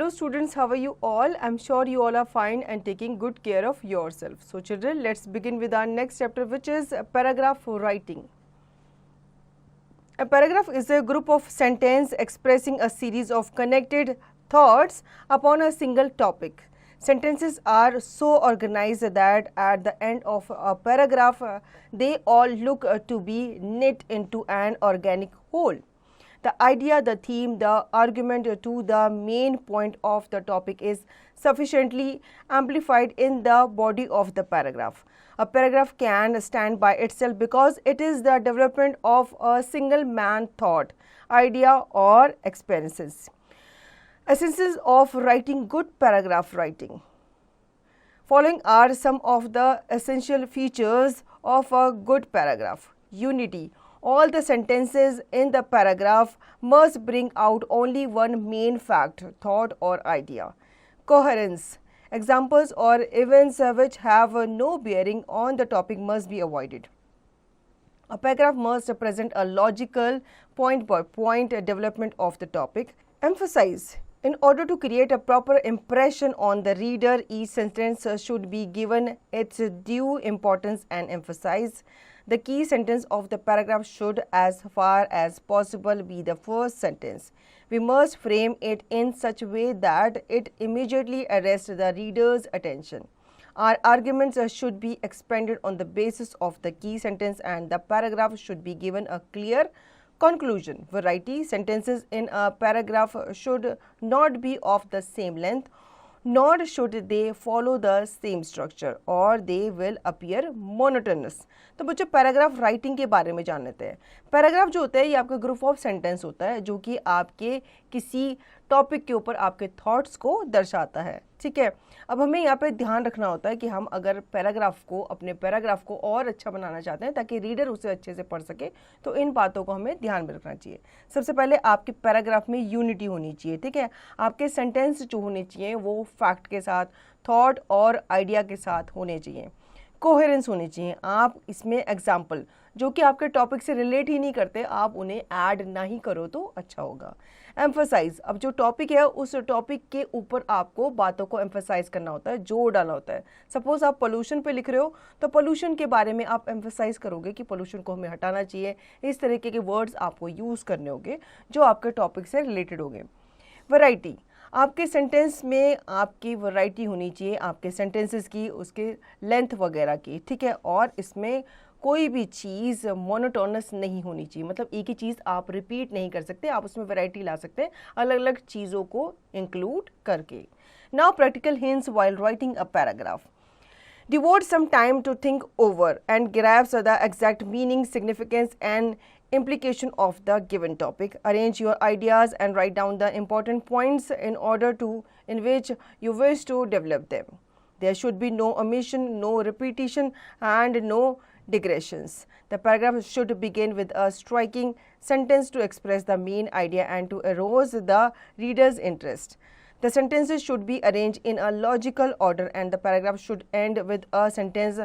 Hello students, how are you all? I'm sure you all are fine and taking good care of yourself. So children, let's begin with our next chapter, which is paragraph writing. A paragraph is a group of sentences expressing a series of connected thoughts upon a single topic. Sentences are so organized that at the end of a paragraph, they all look to be knit into an organic whole. The idea, the theme, the argument to the main point of the topic is sufficiently amplified in the body of the paragraph. A paragraph can stand by itself because it is the development of a single man thought, idea or experiences. Essences of writing good paragraph writing. Following are some of the essential features of a good paragraph. Unity. All the sentences in the paragraph must bring out only one main fact, thought or idea. Coherence. Examples or events which have no bearing on the topic must be avoided. A paragraph must present a logical point-by-point development of the topic. Emphasize. In order to create a proper impression on the reader, each sentence should be given its due importance and emphasize. The key sentence of the paragraph should, as far as possible, be the first sentence. We must frame it in such a way that it immediately arrests the reader's attention. Our arguments should be expanded on the basis of the key sentence, and the paragraph should be given a clear conclusion. Variety. Sentences in a paragraph should not be of the same length, nor should they follow the same structure, or they will appear monotonous. तो बच्चों paragraph writing के बारे में जान लेते हैं. Paragraph जो होता है ये आपका ग्रुप ऑफ सेंटेंस होता है जो कि आपके किसी टॉपिक के ऊपर आपके थॉट्स को दर्शाता है. ठीक है, अब हमें यहाँ पे ध्यान रखना होता है कि हम अगर अपने पैराग्राफ को और अच्छा बनाना चाहते हैं ताकि रीडर उसे अच्छे से पढ़ सके, तो इन बातों को हमें ध्यान में रखना चाहिए. सबसे पहले आपके पैराग्राफ में यूनिटी होनी चाहिए. ठीक है, आपके सेंटेंस जो होने चाहिए वो फैक्ट के साथ, थॉट और आइडिया के साथ होने चाहिए. कोहेरेंस होनी चाहिए. आप इसमें एग्जाम्पल जो कि आपके टॉपिक से रिलेट ही नहीं करते, आप उन्हें ऐड ना ही करो तो अच्छा होगा. एम्फसाइज. अब जो टॉपिक है उस टॉपिक के ऊपर आपको बातों को एम्फसाइज करना होता है, जोर डालना होता है. सपोज आप पोल्यूशन पे लिख रहे हो तो पोल्यूशन के बारे में आप एम्फसाइज करोगे कि पोल्यूशन को हमें हटाना चाहिए. इस तरीके के वर्ड्स आपको यूज़ करने होंगे जो आपके टॉपिक से रिलेटेड होंगे. वैरायटी. आपके सेंटेंस में आपकी वैरायटी होनी चाहिए, आपके सेंटेंसेस की, उसके लेंथ वगैरह की. ठीक है, और इसमें कोई भी चीज़ मोनोटोनस नहीं होनी चाहिए. मतलब एक ही चीज़ आप रिपीट नहीं कर सकते, आप उसमें वैरायटी ला सकते हैं अलग अलग चीज़ों को इंक्लूड करके. Now practical hints while writing a paragraph. Devote some time to think over and grasp the exact meaning, significance and implication of the given topic. Arrange your ideas and write down the important points in which you wish to develop them. There should be no omission, no repetition and no digressions. The paragraph should begin with a striking sentence to express the main idea and to arouse the reader's interest. The sentences should be arranged in a logical order and the paragraph should end with a sentence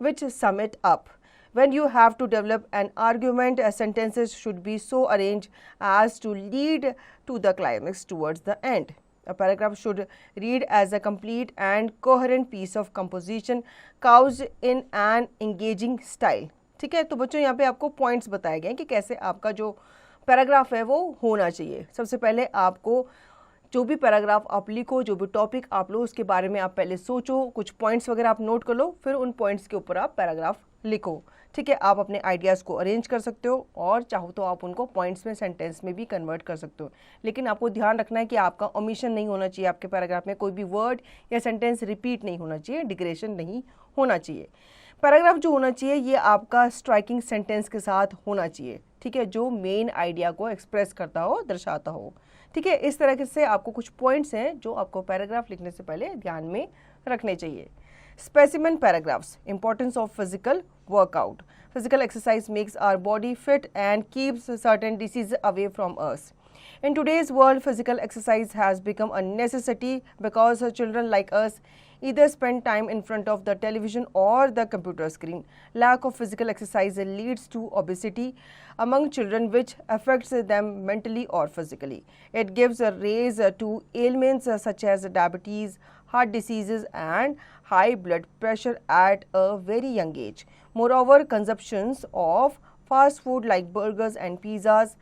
which sum it up. When you have to develop an argument, sentences should be so arranged as to lead to the climax towards the end. A paragraph should read as a complete and coherent piece of composition couched in an engaging style. ठीक है, तो बच्चों यहाँ पे आपको points बताए गए हैं कि कैसे आपका जो पैराग्राफ है वो होना चाहिए. सबसे पहले आपको जो भी पैराग्राफ आप लिखो, जो भी टॉपिक आप लो, उसके बारे में आप पहले सोचो, कुछ पॉइंट्स वगैरह आप नोट कर लो, फिर उन पॉइंट्स के ऊपर आप पैराग्राफ लिखो. ठीक है, आप अपने आइडियाज़ को अरेंज कर सकते हो और चाहो तो आप उनको पॉइंट्स में, सेंटेंस में भी कन्वर्ट कर सकते हो. लेकिन आपको ध्यान रखना है कि आपका ओमिशन नहीं होना चाहिए. आपके पैराग्राफ में कोई भी वर्ड या सेंटेंस रिपीट नहीं होना चाहिए, डिग्रेशन नहीं होना चाहिए. पैराग्राफ जो होना चाहिए ये आपका स्ट्राइकिंग सेंटेंस के साथ होना चाहिए. ठीक है, जो मेन आइडिया को एक्सप्रेस करता हो, दर्शाता हो. ठीक है, इस तरह से आपको कुछ पॉइंट्स हैं जो आपको पैराग्राफ लिखने से पहले ध्यान में रखने चाहिए. Specimen paragraphs. Importance of physical workout. Physical exercise makes our body fit and keeps certain diseases away from us. In today's world, physical exercise has become a necessity because children like us either spend time in front of the television or the computer screen. Lack of physical exercise leads to obesity among children, which affects them mentally or physically. It gives rise to ailments such as diabetes, heart diseases and high blood pressure at a very young age. Moreover, consumptions of fast food like burgers and pizzas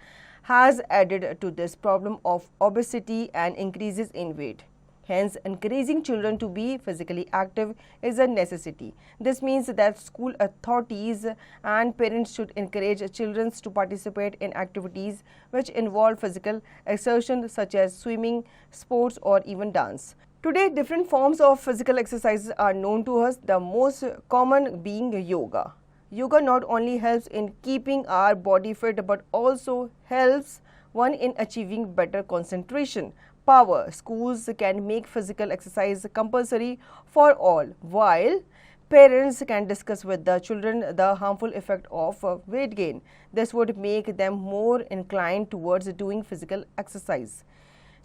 has added to this problem of obesity and increases in weight. Hence, encouraging children to be physically active is a necessity. This means that school authorities and parents should encourage children to participate in activities which involve physical exertion such as swimming, sports or even dance. Today, different forms of physical exercises are known to us, the most common being yoga. Yoga not only helps in keeping our body fit but also helps one in achieving better concentration, power. Schools can make physical exercise compulsory for all, while parents can discuss with the children the harmful effect of weight gain. This would make them more inclined towards doing physical exercise.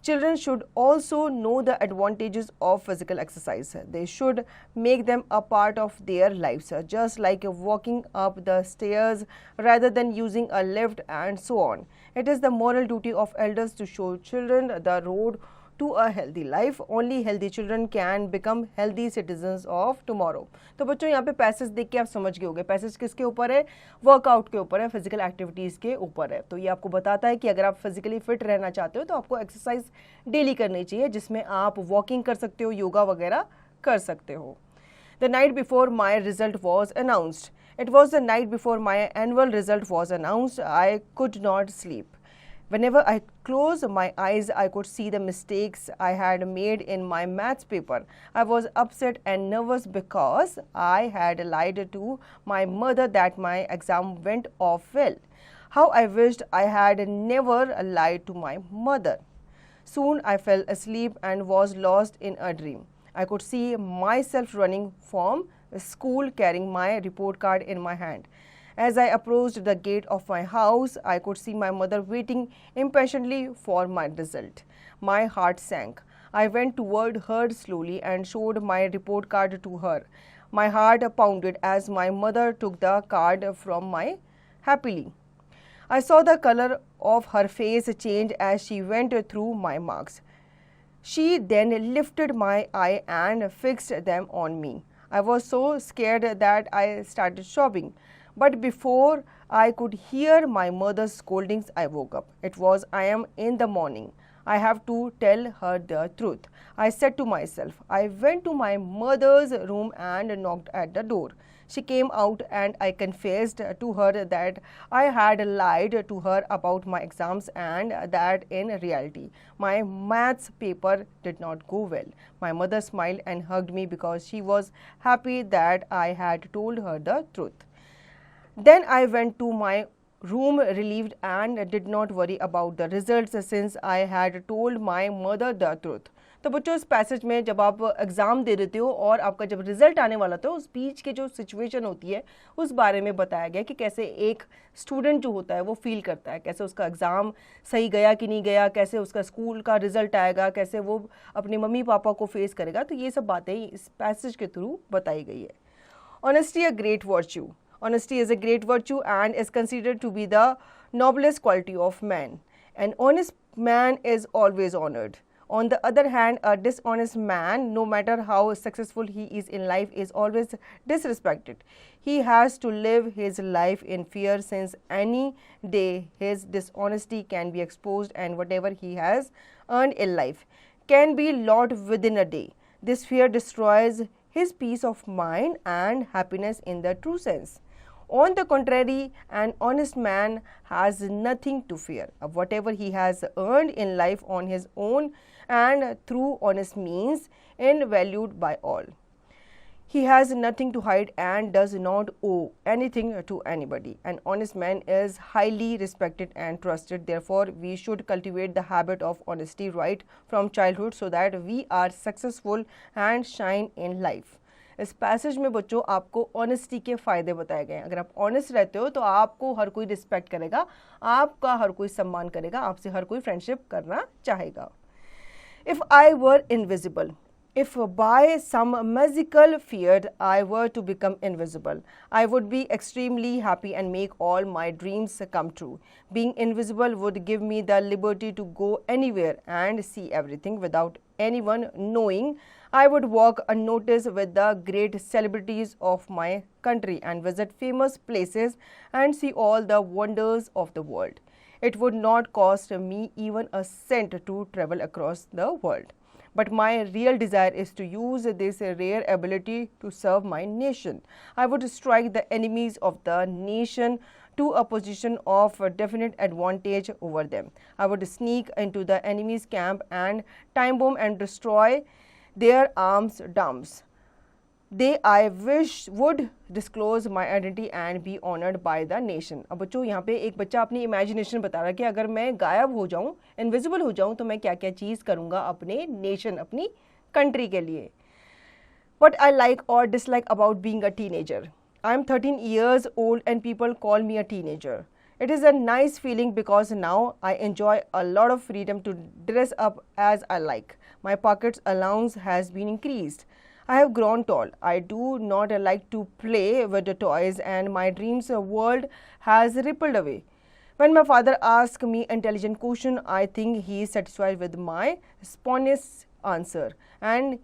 Children should also know the advantages of physical exercise. They should make them a part of their lives, just like walking up the stairs rather than using a lift and so on. It is the moral duty of elders to show children the road to a healthy life. Only healthy children can become healthy citizens of tomorrow. तो बच्चों यहाँ पे passage देख के आप समझ गए होंगे, पैसेज किसके ऊपर है, वर्कआउट के ऊपर है, फिजिकल एक्टिविटीज़ के ऊपर है. तो ये आपको बताता है कि अगर आप फिजिकली फिट रहना चाहते हो तो आपको एक्सरसाइज डेली करनी चाहिए, जिसमें आप वॉकिंग कर सकते हो, योगा वगैरह कर सकते हो. The night before my result was announced. It was the night before my annual result was announced. I could not sleep. Whenever I closed my eyes, I could see the mistakes I had made in my maths paper. I was upset and nervous because I had lied to my mother that my exam went off well. How I wished I had never lied to my mother. Soon I fell asleep and was lost in a dream. I could see myself running from school carrying my report card in my hand. As I approached the gate of my house, I could see my mother waiting impatiently for my result. My heart sank. I went toward her slowly and showed my report card to her. My heart pounded as my mother took the card from me happily. I saw the color of her face change as she went through my marks. She then lifted my eye and fixed them on me. I was so scared that I started sobbing. But before I could hear my mother's scoldings, I woke up. It was I am in the morning. I have to tell her the truth. I said to myself. I went to my mother's room and knocked at the door. She came out and I confessed to her that I had lied to her about my exams and that in reality my maths paper did not go well. My mother smiled and hugged me because she was happy that I had told her the truth. Then I went to my room relieved and did not worry about the results since I had told my mother the truth. तो बच्चों इस passage में जब आप exam दे देते हो और आपका जब रिजल्ट आने वाला था उस बीच के जो सिचुएशन होती है उस बारे में बताया गया कि कैसे एक स्टूडेंट जो होता है वो फील करता है, कैसे उसका एग्ज़ाम सही गया कि नहीं गया, कैसे उसका स्कूल का रिजल्ट आएगा, कैसे वो अपने मम्मी पापा को फेस करेगा. तो ये सब बातें इस पैसेज के थ्रू बताई गई है. Honesty a great virtue. Honesty is a great virtue and is considered to be the noblest quality of man. An honest man is always honored. On the other hand, a dishonest man, no matter how successful he is in life, is always disrespected. He has to live his life in fear since any day his dishonesty can be exposed and whatever he has earned in life can be lost within a day. This fear destroys his peace of mind and happiness in the true sense. On the contrary, an honest man has nothing to fear. Whatever he has earned in life on his own and through honest means is valued by all. He has nothing to hide and does not owe anything to anybody. An honest man is highly respected and trusted. Therefore, we should cultivate the habit of honesty right from childhood so that we are successful and shine in life. इस passage में बच्चों आपको honesty के फ़ायदे बताए गए हैं. अगर आप ऑनेस्ट रहते हो तो आपको हर कोई रिस्पेक्ट करेगा, आपका हर कोई सम्मान करेगा, आपसे हर कोई फ्रेंडशिप करना चाहेगा. If I were invisible. If by some magical feat I were to become invisible, I would be extremely happy and make all my dreams come true. Being invisible would give me the liberty to go anywhere and see everything without anyone knowing. I would walk unnoticed with the great celebrities of my country and visit famous places and see all the wonders of the world. It would not cost me even a cent to travel across the world. But my real desire is to use this rare ability to serve my nation. I would strike the enemies of the nation to a position of definite advantage over them. I would sneak into the enemy's camp and time bomb and destroy their arms dumps. They I wish would disclose my identity and be honored by the nation. अब बच्चों यहाँ पे एक बच्चा अपनी imagination बता रहा है कि अगर मैं गायब हो जाऊँ, इनविजिबल हो जाऊँ, तो मैं क्या क्या चीज़ करूँगा अपने नेशन, अपनी कंट्री के लिए. What I like or dislike about being a teenager. I am 13 years old and people call me a teenager. It is a nice feeling because now I enjoy a lot of freedom to dress up as I like. My pocket's allowance has been increased. I have grown tall. I do not like to play with the toys and my dreams world has rippled away. When my father asks me intelligent question, I think he is satisfied with my spontaneous answer and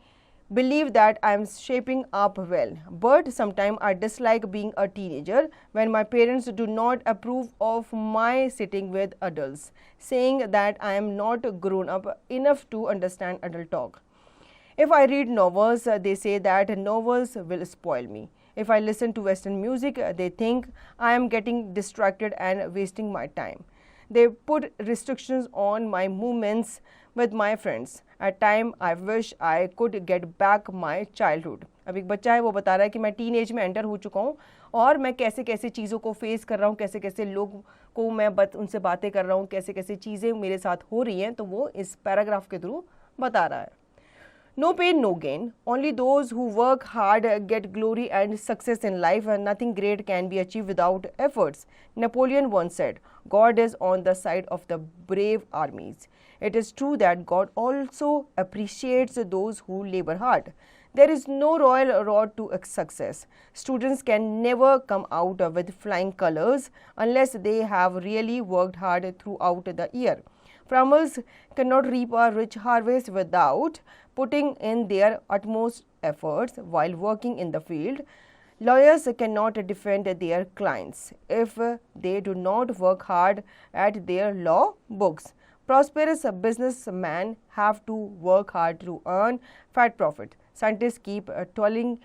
believe that I am shaping up well. But sometimes I dislike being a teenager when my parents do not approve of my sitting with adults, saying that I am not grown up enough to understand adult talk. If I read novels, they say that novels will spoil me. If I listen to Western music, they think I am getting distracted and wasting my time. They put restrictions on my movements with my friends. At times, I wish I could get back my childhood. अब एक बच्चा है, वो बता रहा है कि मैं टीन एज में एंटर हो चुका हूँ और मैं कैसे कैसे चीज़ों को फेस कर रहा हूँ, कैसे कैसे लोग को मैं उनसे बातें कर रहा हूँ, कैसे कैसे चीज़ें मेरे साथ हो रही हैं, तो वो इस पैराग्राफ के थ्रू बता रहा है. No pain, no gain. Only those who work hard get glory and success in life, and nothing great can be achieved without efforts. Napoleon once said, God is on the side of the brave armies. It is true that God also appreciates those who labor hard. There is no royal road to success. Students can never come out with flying colors unless they have really worked hard throughout the year. Farmers cannot reap a rich harvest without putting in their utmost efforts while working in the field. Lawyers cannot defend their clients if they do not work hard at their law books. Prosperous businessmen have to work hard to earn fat profit. Scientists keep toiling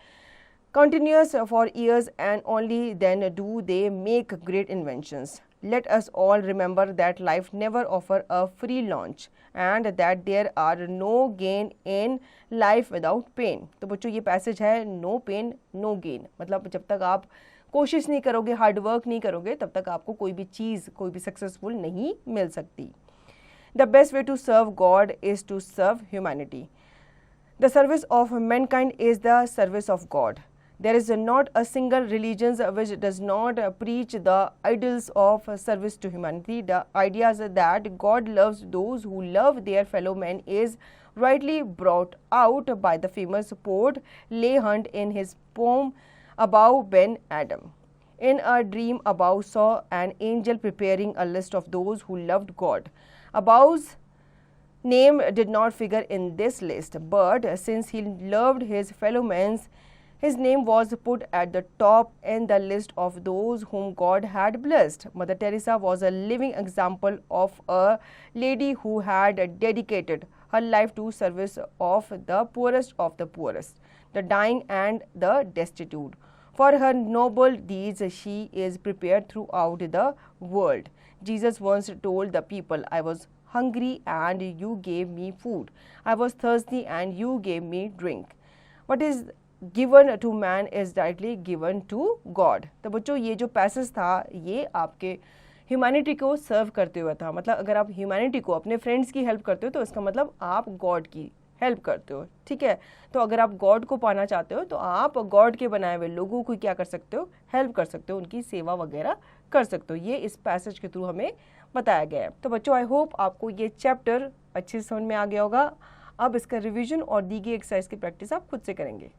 continuous for years and only then do they make great inventions. Let us all remember that life never offers a free lunch and that there are no gain in life without pain. तो बच्चों ये passage है no pain no gain, मतलब जब तक आप कोशिश नहीं करोगे, हार्ड वर्क नहीं करोगे, तब तक आपको कोई भी चीज़, कोई भी सक्सेसफुल नहीं मिल सकती. The best way to serve God is to serve humanity. The service of mankind is the service of God. There is not a single religion which does not preach the ideals of service to humanity. The idea that God loves those who love their fellow men is rightly brought out by the famous poet Leigh Hunt in his poem Above Ben Adam. In a dream, Above saw an angel preparing a list of those who loved God. Above's name did not figure in this list, but since he loved his fellow men, his name was put at the top in the list of those whom God had blessed. Mother Teresa was a living example of a lady who had dedicated her life to service of the poorest, the dying and the destitute. For her noble deeds, she is prepared throughout the world. Jesus once told the people, I was hungry and you gave me food. I was thirsty and you gave me drink. What is given to man is directly given to God. तो बच्चों ये जो passage था ये आपके humanity को सर्व करते हुए था. मतलब अगर आप ह्यूमैनिटी को, अपने फ्रेंड्स की हेल्प करते हो तो इसका मतलब आप गॉड की हेल्प करते हो. ठीक है, तो अगर आप गॉड को पाना चाहते हो तो आप गॉड के बनाए हुए लोगों को क्या कर सकते हो, हेल्प कर सकते हो, उनकी सेवा वगैरह कर सकते हो. ये इस पैसेज के थ्रू हमें बताया गया है. तो बच्चों आई होप आपको ये चैप्टर अच्छे से समझ में आ गया होगा. अब इसका रिवीजन और दी गई एक्सरसाइज की प्रैक्टिस आप खुद से करेंगे।